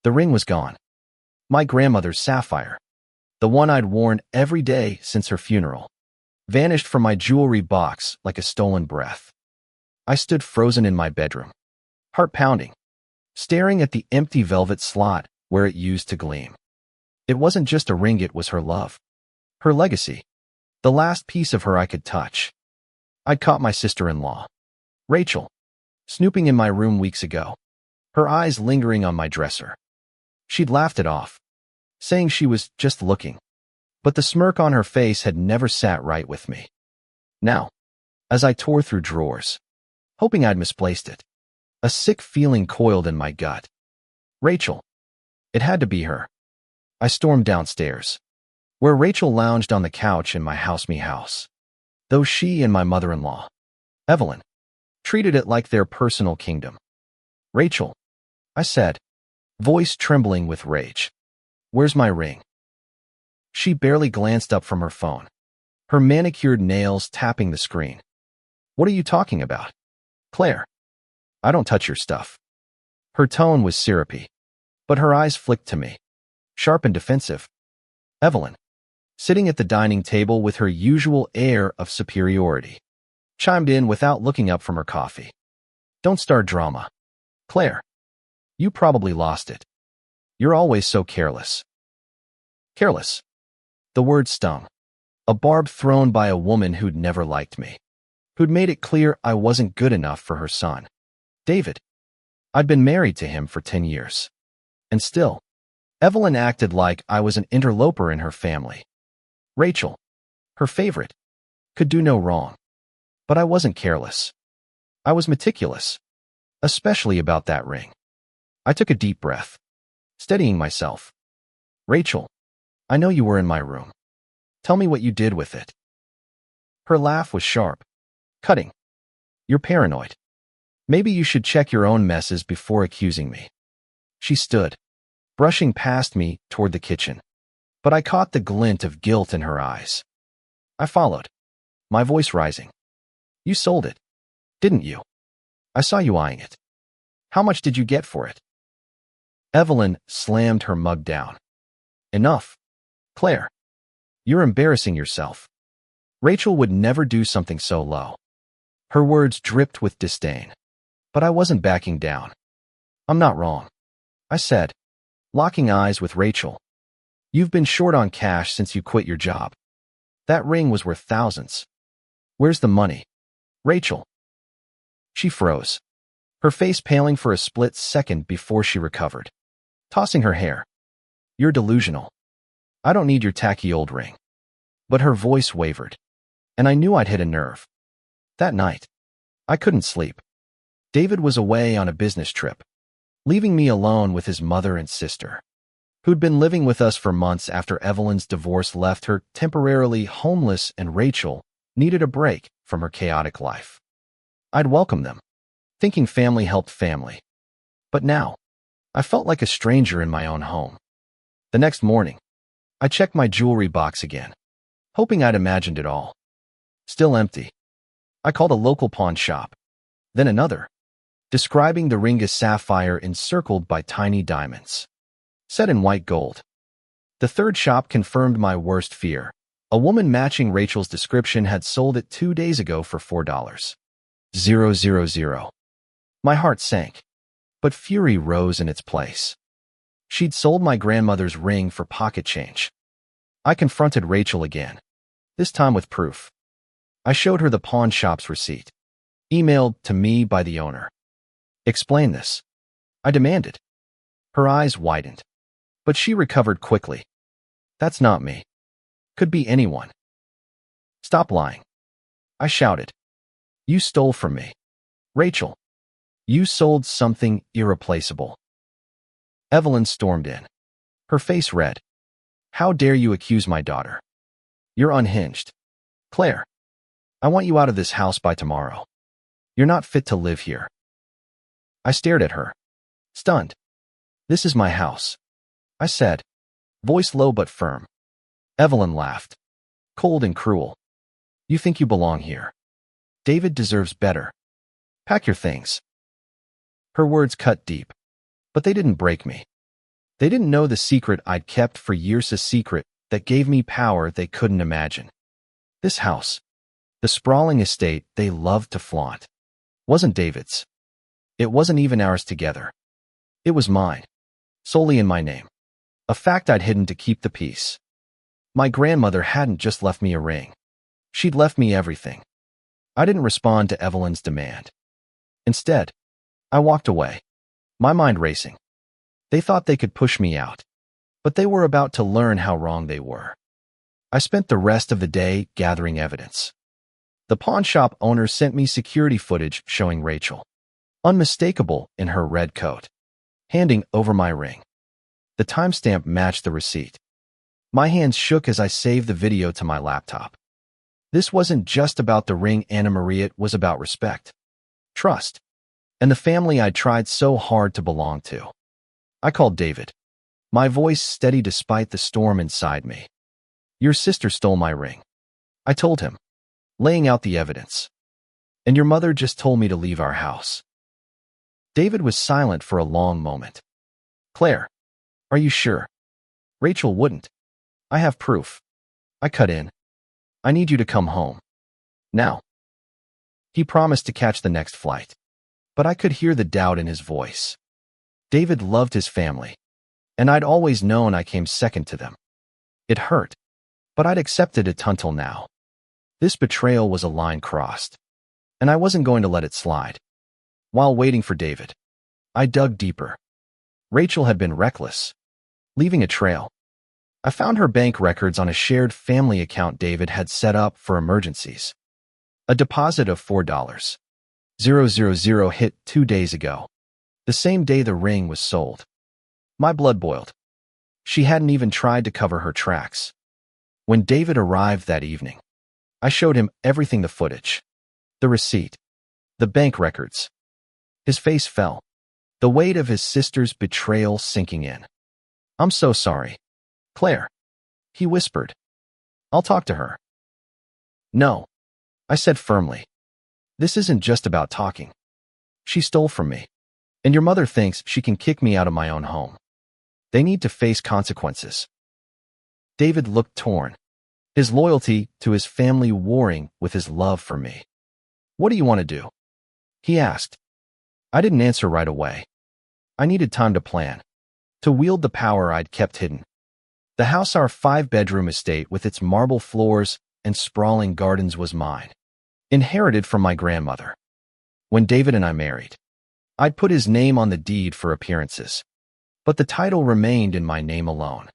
The ring was gone. My grandmother's sapphire, the one I'd worn every day since her funeral, vanished from my jewelry box like a stolen breath. I stood frozen in my bedroom, heart pounding, staring at the empty velvet slot where it used to gleam. It wasn't just a ring, it was her love, her legacy, the last piece of her I could touch. I'd caught my sister-in-law, Rachel, snooping in my room weeks ago, her eyes lingering on my dresser. She'd laughed it off, saying she was just looking, but the smirk on her face had never sat right with me. Now, as I tore through drawers, hoping I'd misplaced it, a sick feeling coiled in my gut. Rachel. It had to be her. I stormed downstairs, where Rachel lounged on the couch in my house, though she and my mother-in-law, Evelyn, treated it like their personal kingdom. Rachel, I said, voice trembling with rage. Where's my ring? She barely glanced up from her phone, her manicured nails tapping the screen. What are you talking about? Claire, I don't touch your stuff. Her tone was syrupy, but her eyes flicked to me, sharp and defensive. Evelyn, sitting at the dining table with her usual air of superiority, chimed in without looking up from her coffee. Don't start drama. Claire, you probably lost it. You're always so careless. Careless. The word stung. A barb thrown by a woman who'd never liked me, who'd made it clear I wasn't good enough for her son, David. I'd been married to him for 10 years. And still, Evelyn acted like I was an interloper in her family. Rachel, her favorite, could do no wrong. But I wasn't careless. I was meticulous, especially about that ring. I took a deep breath, steadying myself. Rachel, I know you were in my room. Tell me what you did with it. Her laugh was sharp, cutting. You're paranoid. Maybe you should check your own messes before accusing me. She stood, brushing past me toward the kitchen, but I caught the glint of guilt in her eyes. I followed, my voice rising. You sold it, didn't you? I saw you eyeing it. How much did you get for it? Evelyn slammed her mug down. Enough. Claire, you're embarrassing yourself. Rachel would never do something so low. Her words dripped with disdain, but I wasn't backing down. I'm not wrong, I said, locking eyes with Rachel. You've been short on cash since you quit your job. That ring was worth thousands. Where's the money? Rachel. She froze, her face paling for a split second before she recovered, tossing her hair. You're delusional. I don't need your tacky old ring. But her voice wavered, and I knew I'd hit a nerve. That night, I couldn't sleep. David was away on a business trip, leaving me alone with his mother and sister, who'd been living with us for months after Evelyn's divorce left her temporarily homeless, and Rachel needed a break from her chaotic life. I'd welcome them, thinking family helped family. But now, I felt like a stranger in my own home. The next morning, I checked my jewelry box again, hoping I'd imagined it all. Still empty. I called a local pawn shop, then another, describing the ring as sapphire encircled by tiny diamonds, set in white gold. The third shop confirmed my worst fear. A woman matching Rachel's description had sold it 2 days ago for $4,000. My heart sank, but fury rose in its place. She'd sold my grandmother's ring for pocket change. I confronted Rachel again, this time with proof. I showed her the pawn shop's receipt, emailed to me by the owner. Explain this, I demanded. Her eyes widened, but she recovered quickly. That's not me. Could be anyone. Stop lying, I shouted. You stole from me. Rachel, you sold something irreplaceable. Evelyn stormed in, her face red. How dare you accuse my daughter? You're unhinged. Claire, I want you out of this house by tomorrow. You're not fit to live here. I stared at her, stunned. This is my house, I said, voice low but firm. Evelyn laughed, cold and cruel. You think you belong here. David deserves better. Pack your things. Her words cut deep, but they didn't break me. They didn't know the secret I'd kept for years, a secret that gave me power they couldn't imagine. This house, the sprawling estate they loved to flaunt, wasn't David's. It wasn't even ours together. It was mine, solely in my name, a fact I'd hidden to keep the peace. My grandmother hadn't just left me a ring. She'd left me everything. I didn't respond to Evelyn's demand. Instead, I walked away, my mind racing. They thought they could push me out, but they were about to learn how wrong they were. I spent the rest of the day gathering evidence. The pawn shop owner sent me security footage showing Rachel, unmistakable in her red coat, handing over my ring. The timestamp matched the receipt. My hands shook as I saved the video to my laptop. This wasn't just about the ring, Anna Maria, it was about respect, trust, and the family I'd tried so hard to belong to. I called David, my voice steady despite the storm inside me. Your sister stole my ring, I told him, laying out the evidence. And your mother just told me to leave our house. David was silent for a long moment. Claire, are you sure? Rachel wouldn't. I have proof. I cut in. I need you to come home. Now. He promised to catch the next flight, but I could hear the doubt in his voice. David loved his family, and I'd always known I came second to them. It hurt, but I'd accepted it until now. This betrayal was a line crossed, and I wasn't going to let it slide. While waiting for David, I dug deeper. Rachel had been reckless, leaving a trail. I found her bank records on a shared family account David had set up for emergencies. A deposit of $4,000 hit 2 days ago, the same day the ring was sold. My blood boiled. She hadn't even tried to cover her tracks. When David arrived that evening, I showed him everything, the footage, the receipt, the bank records. His face fell, the weight of his sister's betrayal sinking in. I'm so sorry, Claire, he whispered. I'll talk to her. No, I said firmly. This isn't just about talking. She stole from me, and your mother thinks she can kick me out of my own home. They need to face consequences. David looked torn, his loyalty to his family warring with his love for me. What do you want to do? He asked. I didn't answer right away. I needed time to plan, to wield the power I'd kept hidden. The house, our 5-bedroom estate with its marble floors and sprawling gardens, was mine, inherited from my grandmother. When David and I married, I'd put his name on the deed for appearances, but the title remained in my name alone,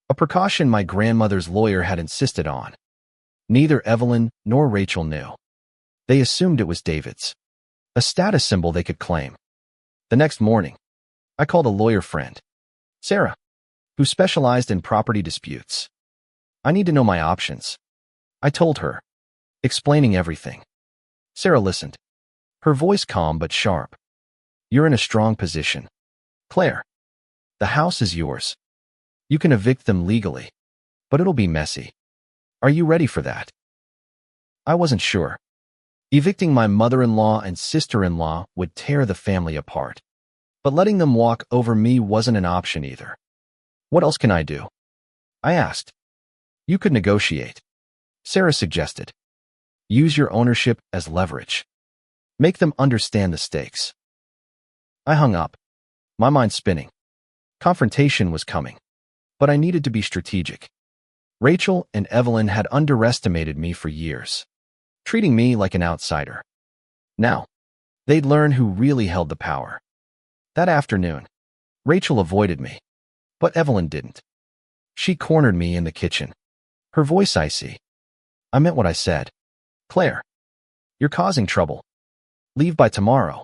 a precaution my grandmother's lawyer had insisted on. Neither Evelyn nor Rachel knew. They assumed it was David's, a status symbol they could claim. The next morning, I called a lawyer friend, Sarah, who specialized in property disputes. I need to know my options, I told her, explaining everything. Sarah listened, her voice calm but sharp. You're in a strong position, Claire. The house is yours. You can evict them legally, but it'll be messy. Are you ready for that? I wasn't sure. Evicting my mother-in-law and sister-in-law would tear the family apart, but letting them walk over me wasn't an option either. What else can I do? I asked. You could negotiate, Sarah suggested. Use your ownership as leverage. Make them understand the stakes. I hung up, my mind spinning. Confrontation was coming, but I needed to be strategic. Rachel and Evelyn had underestimated me for years, treating me like an outsider. Now, they'd learn who really held the power. That afternoon, Rachel avoided me, but Evelyn didn't. She cornered me in the kitchen, her voice icy. I meant what I said. Claire, you're causing trouble. Leave by tomorrow,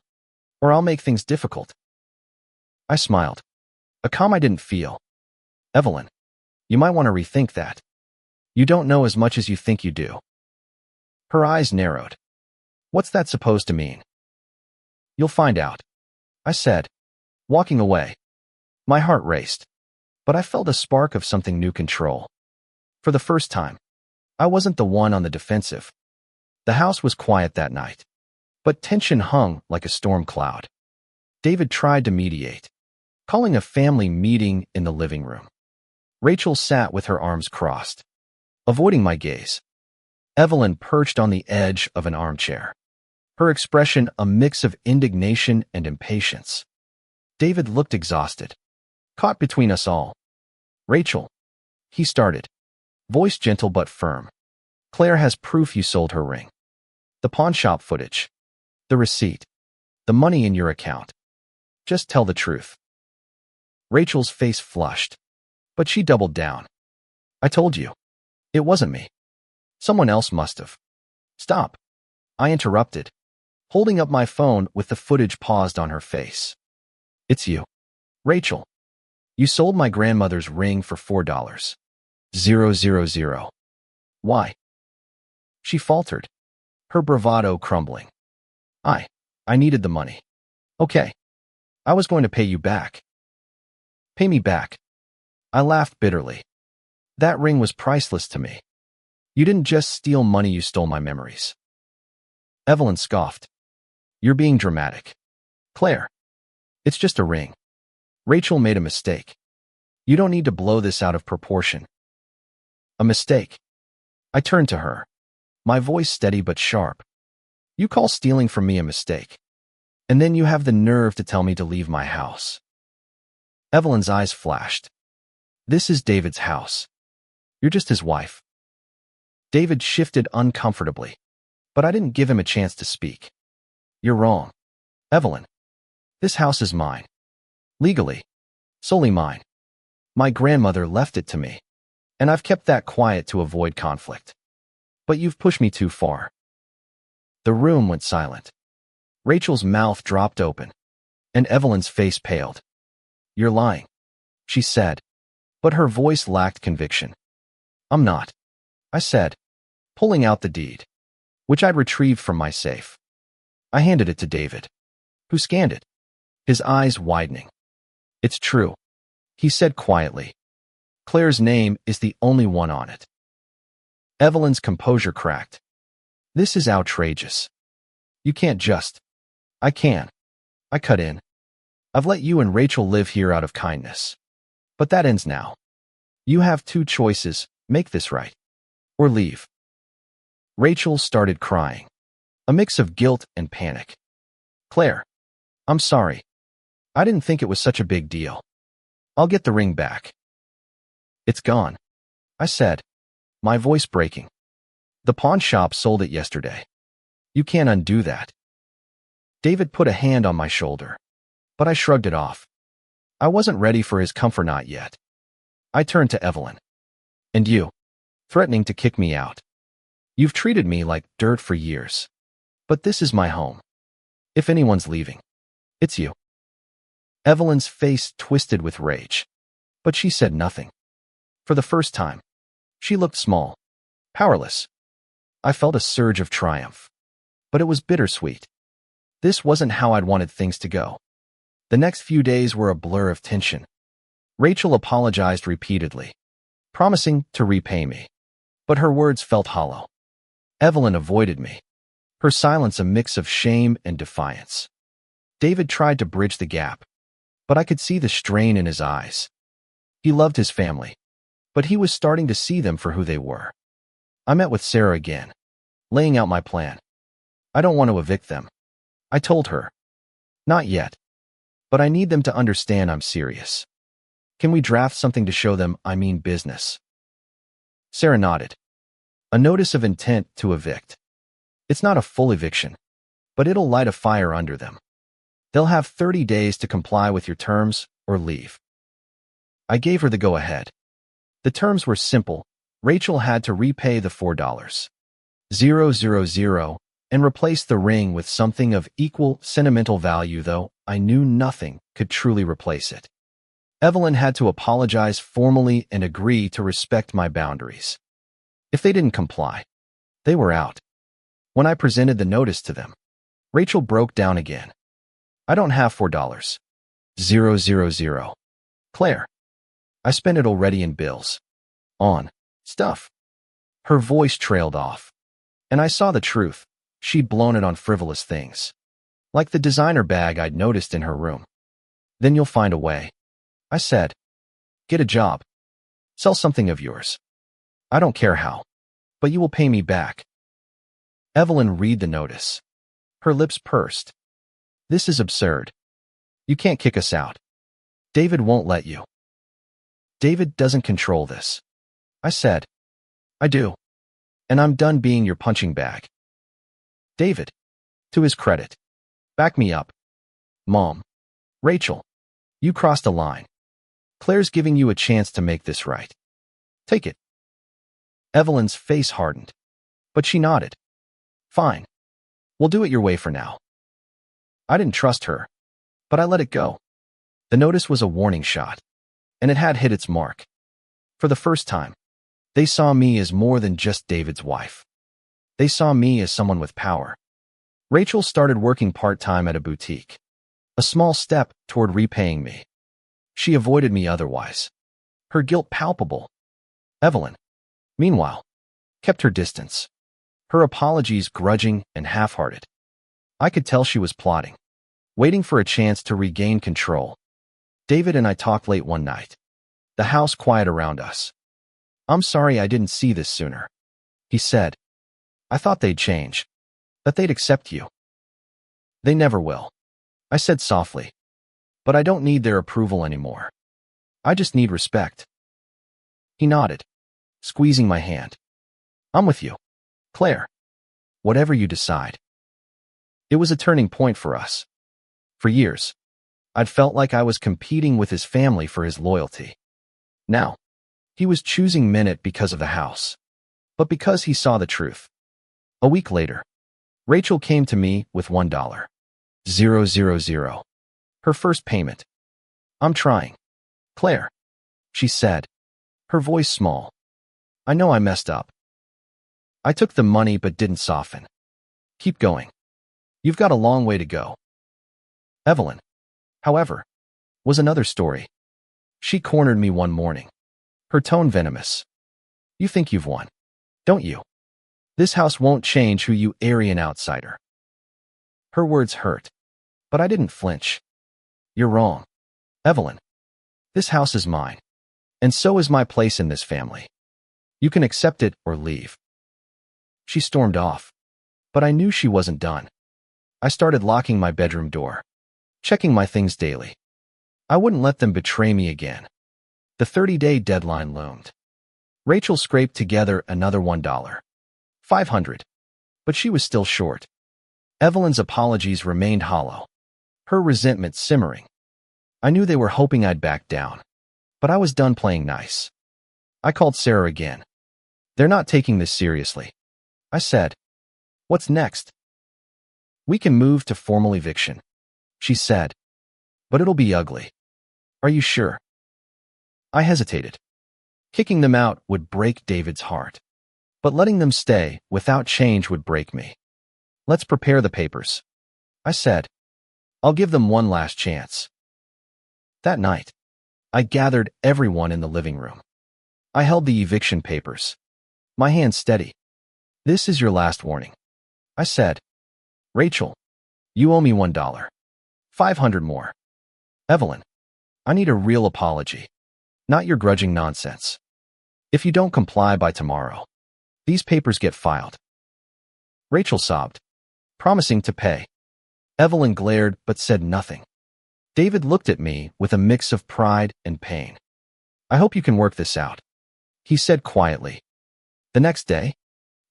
or I'll make things difficult. I smiled, a calm I didn't feel. Evelyn, you might want to rethink that. You don't know as much as you think you do. Her eyes narrowed. What's that supposed to mean? You'll find out, I said, walking away. My heart raced, but I felt a spark of something new: control. For the first time, I wasn't the one on the defensive. The house was quiet that night, but tension hung like a storm cloud. David tried to mediate, calling a family meeting in the living room. Rachel sat with her arms crossed, avoiding my gaze. Evelyn perched on the edge of an armchair, her expression a mix of indignation and impatience. David looked exhausted, caught between us all. "Rachel," he started, voice gentle but firm. "Claire has proof you sold her ring. The pawnshop footage, the receipt, the money in your account. Just tell the truth." Rachel's face flushed, but she doubled down. "I told you. It wasn't me. Someone else must have." "Stop," I interrupted, holding up my phone with the footage paused on her face. "It's you, Rachel. You sold my grandmother's ring for $4,000. Why?" She faltered, her bravado crumbling. I needed the money. Okay. I was going to pay you back." "Pay me back?" I laughed bitterly. "That ring was priceless to me. You didn't just steal money, you stole my memories." Evelyn scoffed. "You're being dramatic. Claire, it's just a ring. Rachel made a mistake. You don't need to blow this out of proportion." "A mistake?" I turned to her, my voice steady but sharp. "You call stealing from me a mistake, and then you have the nerve to tell me to leave my house." Evelyn's eyes flashed. "This is David's house. You're just his wife." David shifted uncomfortably, but I didn't give him a chance to speak. "You're wrong, Evelyn. This house is mine. Legally. Solely mine. My grandmother left it to me, and I've kept that quiet to avoid conflict. But you've pushed me too far." The room went silent. Rachel's mouth dropped open, and Evelyn's face paled. "You're lying," she said, but her voice lacked conviction. "I'm not," I said, pulling out the deed, which I'd retrieved from my safe. I handed it to David, who scanned it, his eyes widening. "It's true," he said quietly. "Claire's name is the only one on it." Evelyn's composure cracked. "This is outrageous. You can't just—" "I can," I cut in. "I've let you and Rachel live here out of kindness. But that ends now. You have two choices, make this right, or leave." Rachel started crying, a mix of guilt and panic. "Claire, I'm sorry. I didn't think it was such a big deal. I'll get the ring back." "It's gone," I said, my voice breaking. "The pawn shop sold it yesterday. You can't undo that." David put a hand on my shoulder, but I shrugged it off. I wasn't ready for his comfort, not yet. I turned to Evelyn. "And you, threatening to kick me out. You've treated me like dirt for years. But this is my home. If anyone's leaving, it's you." Evelyn's face twisted with rage, but she said nothing. For the first time, she looked small, powerless. I felt a surge of triumph, but it was bittersweet. This wasn't how I'd wanted things to go. The next few days were a blur of tension. Rachel apologized repeatedly, promising to repay me, but her words felt hollow. Evelyn avoided me, her silence a mix of shame and defiance. David tried to bridge the gap, but I could see the strain in his eyes. He loved his family, but he was starting to see them for who they were. I met with Sarah again, laying out my plan. "I don't want to evict them," I told her. "Not yet. But I need them to understand I'm serious. Can we draft something to show them I mean business?" Sarah nodded. "A notice of intent to evict. It's not a full eviction, but it'll light a fire under them. They'll have 30 days to comply with your terms or leave." I gave her the go-ahead. The terms were simple. Rachel had to repay the $4,000 and replace the ring with something of equal sentimental value, though I knew nothing could truly replace it. Evelyn had to apologize formally and agree to respect my boundaries. If they didn't comply, they were out. When I presented the notice to them, Rachel broke down again. "I don't have $4,000. Claire, I spent it already in bills. On stuff." Her voice trailed off, and I saw the truth. She'd blown it on frivolous things, like the designer bag I'd noticed in her room. Then you'll find a way. I said, get a job. Sell something of yours. I don't care how, but you will pay me back. Evelyn read the notice. Her lips pursed. This is absurd. You can't kick us out. David won't let you. David doesn't control this. I said, I do. And I'm done being your punching bag. David, to his credit, back me up. Mom, Rachel, you crossed a line. Claire's giving you a chance to make this right. Take it. Evelyn's face hardened, but she nodded. Fine. We'll do it your way for now. I didn't trust her, but I let it go. The notice was a warning shot, and it had hit its mark. For the first time, they saw me as more than just David's wife. They saw me as someone with power. Rachel started working part-time at a boutique, a small step toward repaying me. She avoided me otherwise, her guilt palpable. Evelyn, meanwhile, kept her distance, her apologies grudging and half-hearted. I could tell she was plotting, waiting for a chance to regain control. David and I talked late one night, the house quiet around us. I'm sorry I didn't see this sooner, he said. I thought they'd change, that they'd accept you. They never will, I said softly. But I don't need their approval anymore. I just need respect. He nodded, squeezing my hand. I'm with you, Claire. Whatever you decide. It was a turning point for us. For years, I'd felt like I was competing with his family for his loyalty. Now, he was choosing Minute because of the house, but because he saw the truth. A week later, Rachel came to me with $1. 000. Her first payment. I'm trying. Claire, she said, her voice small. I know I messed up. I took the money but didn't soften. Keep going. You've got a long way to go. Evelyn, however, was another story. She cornered me one morning, her tone venomous. You think you've won, don't you? This house won't change who you Aryan outsider. Her words hurt, but I didn't flinch. You're wrong, Evelyn. This house is mine, and so is my place in this family. You can accept it or leave. She stormed off, but I knew she wasn't done. I started locking my bedroom door, checking my things daily. I wouldn't let them betray me again. The 30-day deadline loomed. Rachel scraped together another $1. 500. But she was still short. Evelyn's apologies remained hollow, her resentment simmering. I knew they were hoping I'd back down, but I was done playing nice. I called Sarah again. They're not taking this seriously, I said. What's next? We can move to formal eviction, she said. But it'll be ugly. Are you sure? I hesitated. Kicking them out would break David's heart, but letting them stay without change would break me. Let's prepare the papers, I said. I'll give them one last chance. That night, I gathered everyone in the living room. I held the eviction papers, my hand steady. This is your last warning, I said. Rachel, you owe me $1. 500 more. Evelyn, I need a real apology, not your grudging nonsense. If you don't comply by tomorrow, these papers get filed. Rachel sobbed, promising to pay. Evelyn glared but said nothing. David looked at me with a mix of pride and pain. I hope you can work this out, he said quietly. The next day,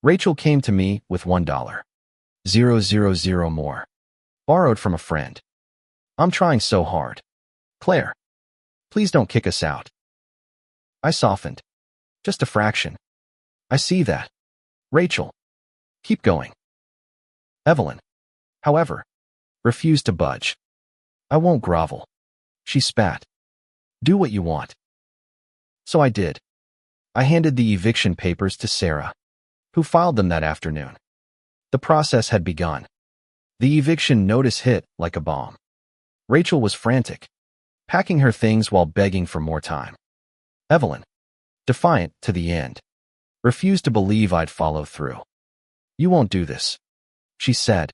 Rachel came to me with $1. 000 more, borrowed from a friend. I'm trying so hard. Claire, please don't kick us out. I softened. Just a fraction. I see that. Rachel, keep going. Evelyn, however, refused to budge. I won't grovel, she spat. Do what you want. So I did. I handed the eviction papers to Sarah, who filed them that afternoon. The process had begun. The eviction notice hit like a bomb. Rachel was frantic, packing her things while begging for more time. Evelyn, defiant to the end, refused to believe I'd follow through. You won't do this, she said.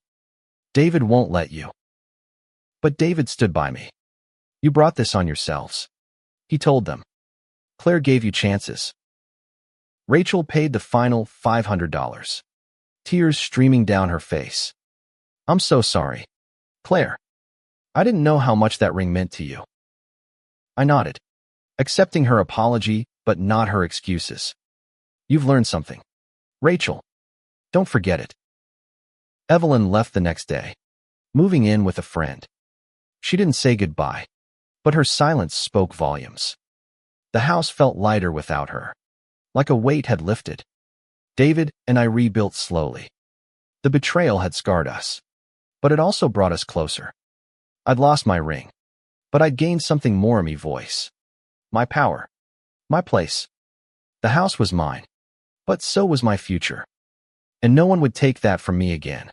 David won't let you. But David stood by me. You brought this on yourselves. He told them. Claire gave you chances. Rachel paid the final $500. Tears streaming down her face. I'm so sorry. Claire. I didn't know how much that ring meant to you. I nodded, accepting her apology, but not her excuses. You've learned something. Rachel. Don't forget it. Evelyn left the next day, moving in with a friend. She didn't say goodbye, but her silence spoke volumes. The house felt lighter without her, like a weight had lifted. David and I rebuilt slowly. The betrayal had scarred us, but it also brought us closer. I'd lost my ring, but I'd gained something more: me voice, my power, my place. The house was mine, but so was my future, and no one would take that from me again.